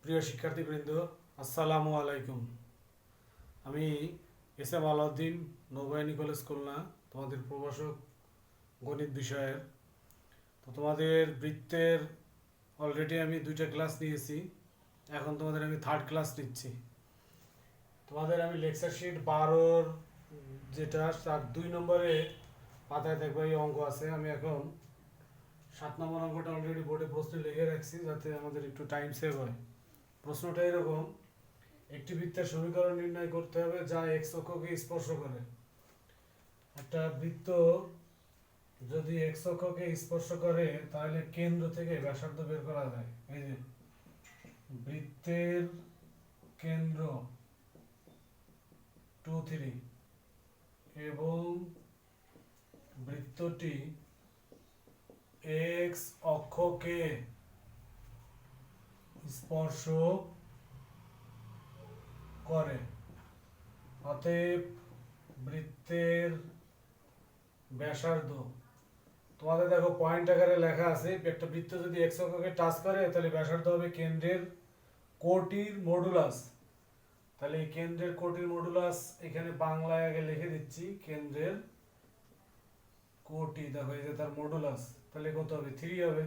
প্রিয় শিক্ষার্থীবৃন্দ, আসসালামু আলাইকুম। আমি এস এম আলাউদ্দিন, নৌবাহিনী কলেজ খুলনা, তোমাদের প্রভাষক গণিত বিষয়ের। তো তোমাদের বৃত্তের অলরেডি আমি 2টা ক্লাস নিয়েছি, এখন তোমাদের আমি 3rd ক্লাস নিচ্ছি। তোমাদের আমি লেকচার শিট 12-র যেটা তার 2 নম্বরে পাতায় দেখবে এই অঙ্ক আছে। আমি এখন 7 নম্বর অঙ্কটা অলরেডি বোর্ডে প্রশ্নে লিখে রাখছি যাতে আমাদের একটু টাইম সেভ হয়। প্রশ্নটা এরকম: একটি বৃত্তের সমীকরণ নির্ণয় করতে হবে যা এক্স অক্ষকে স্পর্শ করে। একটা বৃত্ত যদি এক্স অক্ষকে স্পর্শ করে তাহলে কেন্দ্র থেকে ব্যাসার্ধ বের করা যায়। এই যে বৃত্তের কেন্দ্র 2, 3 এবং বৃত্তটি এক্স অক্ষকে স্পর্শ করে, অতএব বৃত্তের ব্যাসার্ধ। তোমাদের দেখো পয়েন্ট আকারে লেখা আছে, একটা বৃত্ত যদি এক্স অক্ষকে টাচ করে তাহলে ব্যাসার্ধ হবে কেন্দ্রের কোটির মডুলাস। তাহলে এই কেন্দ্রের কোটির মডুলাস এখানে বাংলায় আগে লিখে দিচ্ছি, কেন্দ্রের কোটি, দেখো এই যে তার মডুলাস, তাহলে কত হবে? 3 হবে।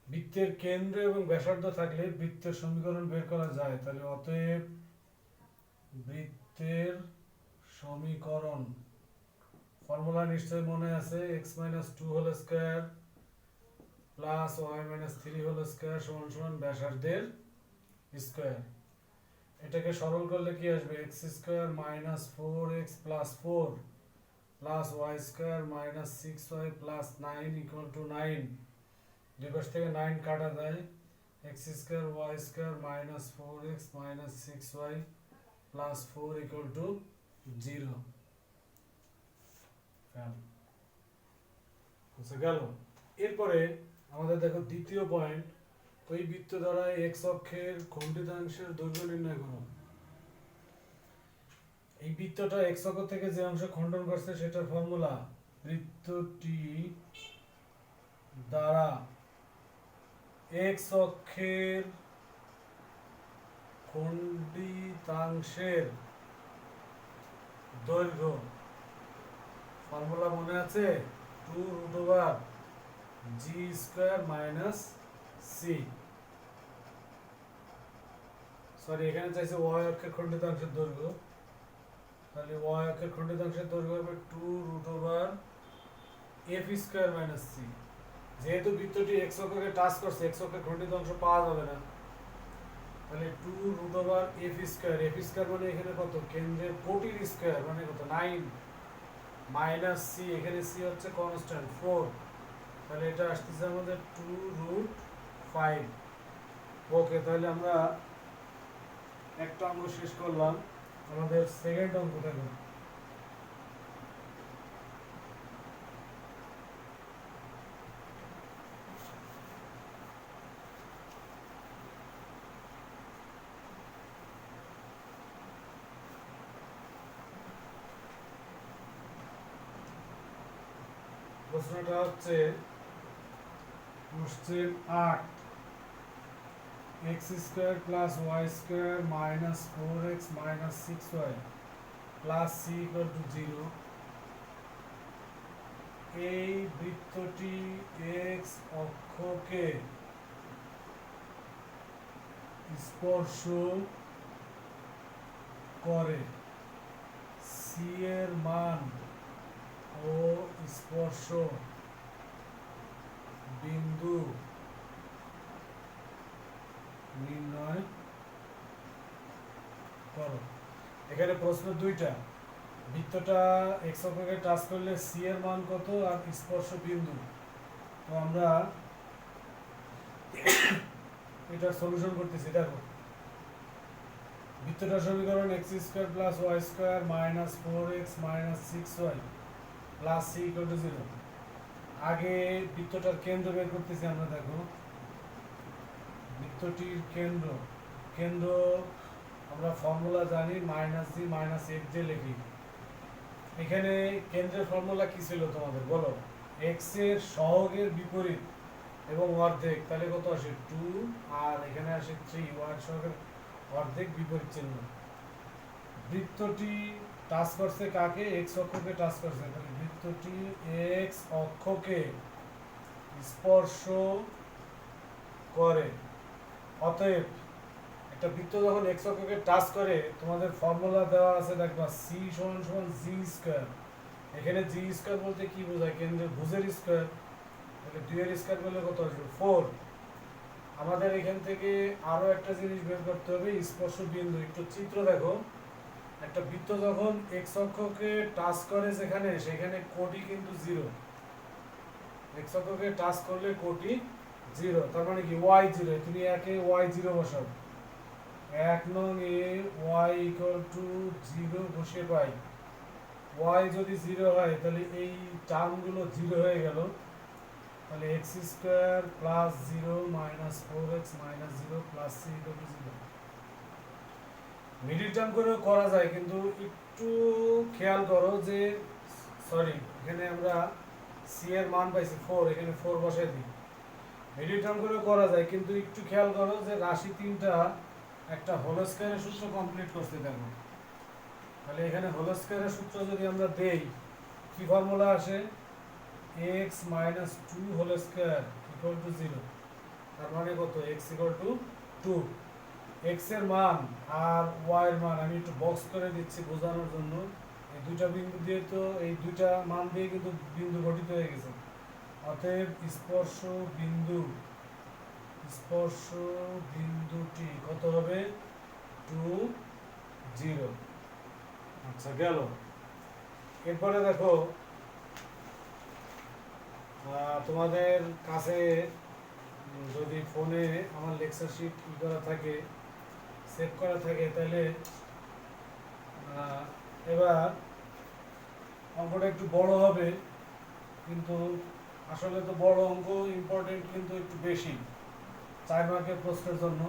বৃত্তের কেন্দ্র এবং ব্যাসার্ধ থাকলে বৃত্তের সমীকরণ বের করা যায়। তাহলে অতএব বৃত্তের সমীকরণ, ফর্মুলা নিশ্চয় মনে আছে, x - 2 whole square plus y - 3 whole square সমান সমান ব্যাসার্ধের স্কয়ার। এটাকে সরল করলে কি আসবে? x square minus 4x plus 4 plus y square minus 6y plus 9 equal to 9। দুই পাশ থেকে 9 কাটা যায়, x square y square minus 4x minus 6y plus 4 equal to 0। গেল। এরপরে আমাদের দেখো দ্বিতীয় পয়েন্ট, ওই বৃত্ত দ্বারা এক্স অক্ষের খণ্ডিতাংশের দৈর্ঘ্য নির্ণয় করো। এই বৃত্তটা এক্স অক্ষ থেকে যে অংশ খণ্ডন করছে সেটার ফর্মুলা: বৃত্তটি দ্বারা এক্স অক্ষের খণ্ডিতাংশের দৈর্ঘ্য, ফর্মুলা মনে আছে? 2√g² minus C. সরি, এখানে চাইছে ওয়াই অক্ষের খণ্ডিতাংশের দৈর্ঘ্য, তাহলে ওয়াই অক্ষের খণ্ডিতাংশের দৈর্ঘ্য হবে 2√f² মাইনাস সি। যেহেতু বৃত্তটি এক্স অক্ষকে টাচ করছে, এক্স অক্ষের খণ্ডিতাংশ পাওয়া যাবে না, তাহলে 2√f², f² মানে এখানে কত? কেন্দ্রের কোটির স্কয়ার মানে কত? 9 মাইনাস সি, এখানে সি হচ্ছে কনস্ট্যান্ট 4, তাহলে এটা আসতেছে আমাদের 2√5। ওকে, তাহলে আমরা একটা অঙ্ক শেষ করলাম। আমাদের সেকেন্ড অঙ্ক দেখো। প্রশ্নটা হচ্ছে question 8, x² plus y² minus 4x minus 6y plus c equal to 0। এই বৃত্তটি এক্স অক্ষকে স্পর্শ করে, সি এর মান ও স্পর্শ বিন্দু নির্ণয় করো। এখানে প্রশ্ন দুইটা, বৃত্তটা এক্স অক্ষকে টাচ করলে সি এর মান কত আর স্পর্শ বিন্দু। তো আমরা এটার সলিউশন করতেছি। দেখো বৃত্তটার সমীকরণ x² plus y² minus 4x minus 6y plus c equal to 0। আগে বৃত্তটার কেন্দ্র বের করতেছি আমরা। দেখো বৃত্তটির কেন্দ্র আমরা ফর্মুলা জানি, -g - f লিখি। এখানে কেন্দ্রের ফর্মুলা কি ছিল তোমাদের বলো? x এর সহগের বিপরীত এবং অর্ধেক, তাহলে কত আসে 2, আর এখানে আসে 3, ওয়াই সহগের অর্ধেক বিপরীত চিহ্ন। বৃত্তটি টাচ করছে কাকে? এক্স অক্ষকে টাচ করছে, তাহলে বৃত্তটি এক্স অক্ষকে স্পর্শ করে। অতএব একটা বৃত্ত যখন এক্স অক্ষকে টাচ করে, তোমাদের ফর্মুলা দেওয়া আছে, দেখবা সি সমান সমান জি স্কয়ার। এখানে জি স্কয়ার বলতে কি বোঝায়? কেন্দ্রের ভুজের স্কয়ার, তাহলে 2 এর স্কয়ার করলে কত আসবে? 4। আমাদের এখান থেকে আরো একটা জিনিস বের করতে হবে, স্পর্শ বিন্দু। একটু চিত্র দেখো, একটা বৃত্ত যখন এক্স অক্ষকে টাচ করে যেখানে, সেখানে কোটি কিন্তু 0। এক্স অক্ষকে টাচ করলে কোটি 0, তার মানে কি ওয়াই 0। তুমি একে ওয়াই 0 বসাও, 1 নং এ ওয়াই ইকুয়াল টু 0 বসে পাই। ওয়াই যদি 0 হয় তাহলে এই টার্মগুলো 0 হয়ে গেল, তাহলে x square plus 0 minus 4x minus 0 plus c equal to 0। Middle term করেও করা যায়, কিন্তু একটু খেয়াল করো যে, সরি, এখানে আমরা সি এর মান পাইছি 4, এখানে 4 বসাই দিই। মিডিল টার্ম করেও করা যায়, কিন্তু একটু খেয়াল করো যে রাশি তিনটা একটা হোল স্কয়ারের সূত্র কমপ্লিট করতে দেখো। তাহলে এখানে হোল স্কয়ারের সূত্র যদি আমরা দেই, কি ফর্মুলা আসে? x minus 2 whole square equal to 0। তার মানে কত? x equal to 2। x এর মান আর y এর মান আমি একটু বক্স করে দিচ্ছি বোঝানোর জন্য। এই দুইটা বিন্দু দিয়ে তো, এই দুইটা মান দিয়ে কিন্তু বিন্দু গঠিত হয়ে গেছে। অতএব স্পর্শ বিন্দুটি কত হবে? 2, 0। আচ্ছা, গেল। এরপরে দেখো, তোমাদের কাছে যদি ফোনে আমার লেকচার শিট ই করা থাকে, সেভ করা থাকে, তাহলে এবার অঙ্কটা একটু বড় হবে, কিন্তু আসলে তো বড় অঙ্ক ইম্পর্টেন্ট কিন্তু একটু বেশি, 4 মার্কের প্রশ্নের জন্য।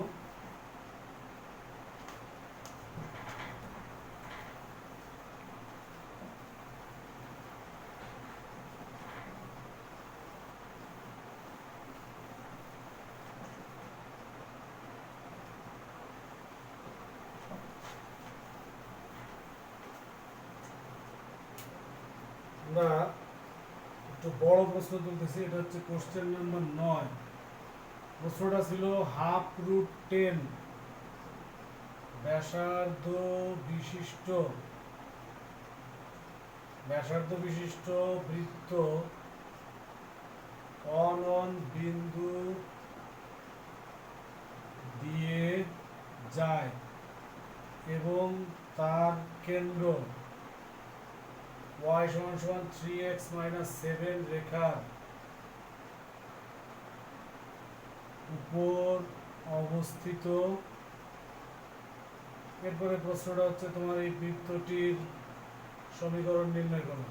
আমরা একটু বড় প্রশ্ন তুলতেছি, এটা হচ্ছে কোশ্চেন নাম্বার 9। প্রশ্নটা ছিল ½ ব্যাসার্ধ বিশিষ্ট বৃত্ত অনন বিন্দু দিয়ে যায় এবং তার কেন্দ্র y সমান সমান 3x মাইনাস 7 রেখার উপর অবস্থিত। এরপরে প্রশ্নটা হচ্ছে তোমার এই বৃত্তটির সমীকরণ নির্ণয় করো।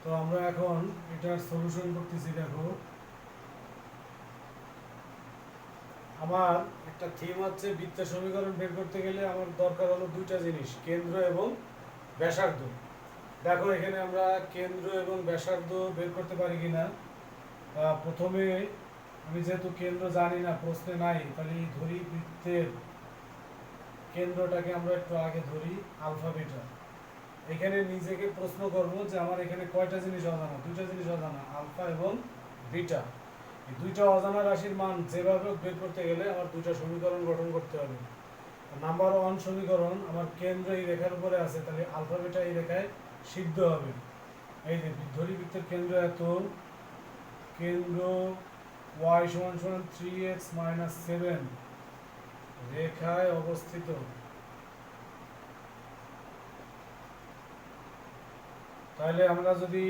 তো আমরা এখন এটার সলিউশন করতেছি। দেখো, আমার একটা থিম হচ্ছে বৃত্তের সমীকরণ বের করতে গেলে আমার দরকার হলো দুইটা জিনিস, কেন্দ্র এবং ব্যাসার্ধ। দেখো এখানে আমরা কেন্দ্র এবং ব্যাসার্ধ বের করতে পারি কিনা। প্রথমে আমি যেহেতু কেন্দ্র জানি না, প্রশ্নে নাই, তাহলে ধরি বৃত্তের কেন্দ্রটাকে আমরা একটু আগে ধরি আলফা বিটা। এখানে নিজেকে প্রশ্ন করব যে আমার এখানে কয়টা জিনিস অজানা? দুইটা জিনিস অজানা, আলফা এবং বিটা। এই দুইটা অজানা রাশির মান যেভাবে বের করতে গেলে আমার দুইটা সমীকরণ গঠন করতে হবে। নাম্বার 1 সমীকরণ, আমার কেন্দ্র এই রেখার উপরে আছে, তাহলে আলফা বিটা এই রেখায় সিদ্ধ হবে। এই যে ধরি বৃত্তের কেন্দ্র এত, কেন্দ্র y সমান সমান 3x মাইনাস 7 রেখায় অবস্থিত। তাহলে আমরা যদি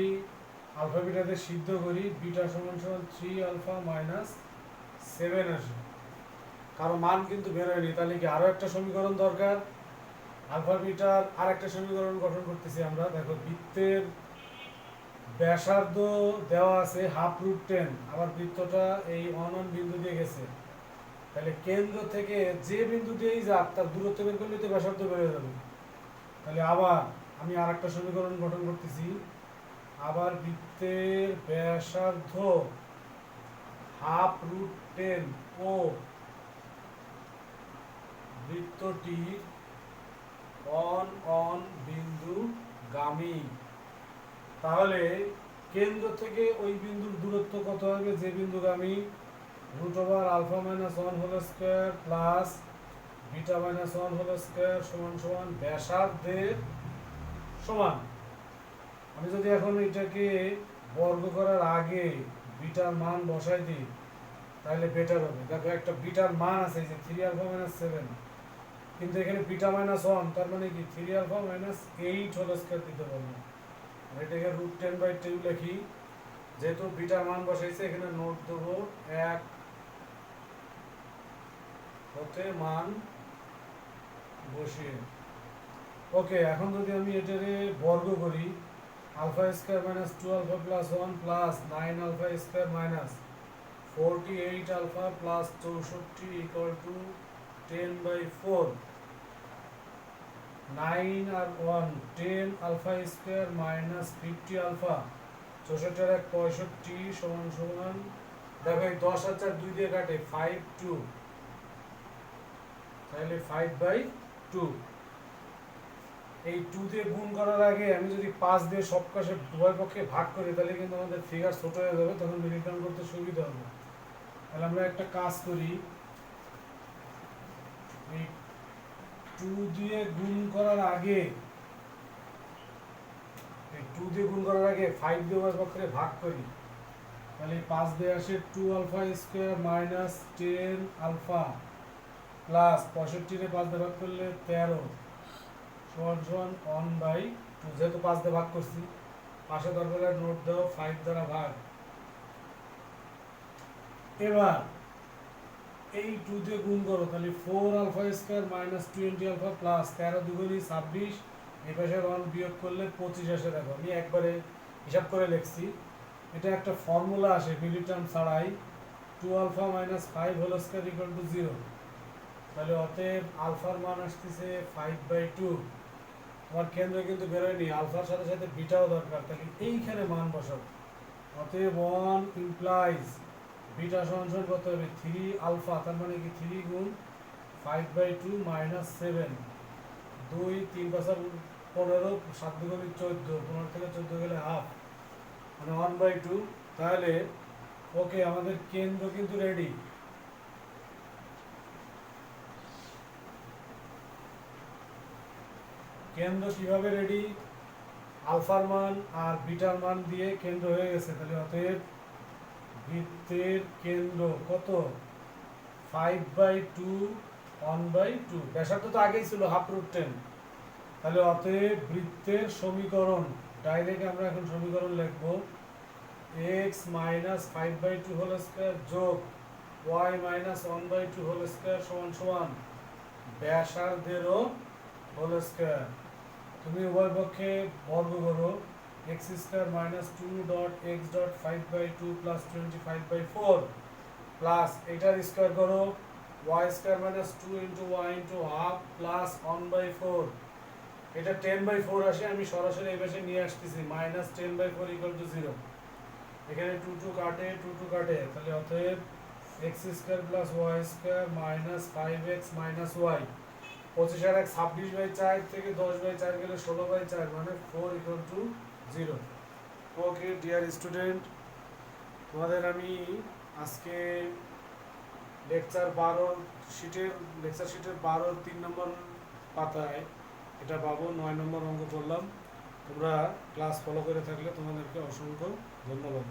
আলফা বিটাতে সিদ্ধ করি, বিটা সমান সমান 3 আলফা মাইনাস 7 আসে, কারো মান কিন্তু বের হয়নি। তাহলে কি আরো একটা সমীকরণ দরকার? আলফা বিটার আর একটা সমীকরণ গঠন করতেছি আমরা। দেখো, বৃত্তের ব্যাসার্ধ দেওয়া আছে ½ আবার বৃত্তটা এই অনন বিন্দু দিয়ে গেছে, তাহলে কেন্দ্র থেকে যে বিন্দু দিয়েই যাক তার দূরত্ব বের করলে তো ব্যাসার্ধ বেড়ে যাবে। তাহলে আবার আমি আর একটা সমীকরণ গঠন করতেছি। আবার বৃত্তের ব্যাসার্ধ হাফ রুট 10 ও বৃত্তটি অন বিন্দু গামী। তাহলে কেন্দ্র থেকে ওই বিন্দুর দূরত্ব কত হবে যে বিন্দুগামী? Root over alpha minus 1 whole square plus beta minus 1 whole square সমান সমান ব্যাসার্ধের সমান। আমি যদি এখন এটাকে বর্গ করার আগে বিটার মান বসাই দিই তাহলে বেটার হবে। দেখো একটা বিটার মান আছে যে 3 আলফা মাইনাস 7, কিন্তু এখানে বিটা মাইনাস 1, তার মানে কি 3 আলফা মাইনাস 8 হোল স্কয়ার দিতে পারবো। এটাকে রুট 10/2 লিখি। যেহেতু বিটার মান বসাইছে এখানে নোট দেবো 1 হতে মান বসিয়ে। ওকে, এখন যদি আমি এটারে বর্গ করি, alpha square minus 2 alpha plus 1 plus 9 alpha square minus 48 alpha plus 64 equal to 10/4। 9 আর 1 10 আলফা স্কয়ার মাইনাস 50 আলফা, 64 আর 65 সমান সমান, দেখো এই 10 আর 4 2 দিয়ে কাটে 5 2, তাহলে 5/2। এই 2 দিয়ে গুণ করার আগে আমি যদি 5 দিয়ে সব পাশে উভয় পক্ষে ভাগ করি তাহলে কিন্তু আমাদের ফিগার ছোট হয়ে যাবে, তখন মিলিগ্রাম করতে সুবিধা হবে। তাহলে আমরা একটা কাজ করি, এই 2 দিয়ে গুণ করার আগে 5 দিয়ে উভয় পক্ষে ভাগ করি, তাহলে 5 দিয়ে আসে 2 alpha square minus 10 alpha plus 65 রে 5 দিয়ে ভাগ করলে 13 সমান 1/2। যেহেতু 5 দিয়ে ভাগ করছি, পাশে দরকার নোট দাও 5 দ্বারা ভাগ। এবার এই 2 দিয়ে গুণ করো, তাহলে 4 alpha square minus 20 alpha plus 13 দুগুণী 26, এই পাশে 1 বিয়োগ করলে 25 আসে। দেখো আমি একবারে হিসাব করে লিখছি, এটা একটা ফর্মুলা আসে মিলি টার্ম ছাড়াই, 2 alpha minus 5 whole square equal to 0। তাহলে অতএব আলফার মান আসতেছে 5/2। আমার কেন্দ্র কিন্তু বেরোয়নি, আলফার সাথে সাথে বিটাও দরকার, তাহলে এইখানে মান বসাবো। অতএব 1 ইমপ্লাইজ বিটা সমান কত হবে 3 আলফা, তার মানে কি 3 গুণ 5/2 মাইনাস 7, 2 3 5 15, 7 দুগুণে 14, 15 থেকে 14 গেলে হাফ, মানে 1/2। তাহলে ওকে, আমাদের কেন্দ্র কিন্তু রেডি। কেন্দ্র কিভাবে রেডি? আলফার মান আর বিটার মান দিয়ে কেন্দ্র হয়ে গেছে। তাহলে অতএব বৃত্তের কেন্দ্র কত? 5/2 1/2। ব্যাসার্ধ তো আগেই ছিল হাফ রুট 10। তাহলে অতএব বৃত্তের সমীকরণ, ডাইরেক্ট আমরা এখন সমীকরণ লিখব, x মাইনাস 5/2 হোল স্কয়ার যোগ y মাইনাস 1/2 হোল স্কয়ার সমান সমান ব্যাসার্ধেরও হোল স্কয়ার। তুমি উভয় পক্ষে বর্গ করো, x square minus 2 dot x dot 5/2 plus 25/4 plus এটার স্কয়ার করো y square minus 2 into y into half plus 1/4। এটা 10/4 আসে, আমি সরাসরি এই পাশে নিয়ে আসতেছি, মাইনাস 10/4 ইকুয়াল টু 0। এখানে 2 2 কাটে, 2 2 কাটে, তাহলে অতএব x square plus y square minus 5x minus y, 25 আর 1 26/4 থেকে 10/4 গেলে 16/4, মানে 4 equal to 0। Okay dear student, তোমাদের আমি আজকে লেকচার 12 শিটের 12 3 নম্বর পাতায় এটা পাবো 9 নম্বর অঙ্ক করলাম। তোমরা ক্লাস ফলো করে থাকলে তোমাদেরকে অসংখ্য ধন্যবাদ।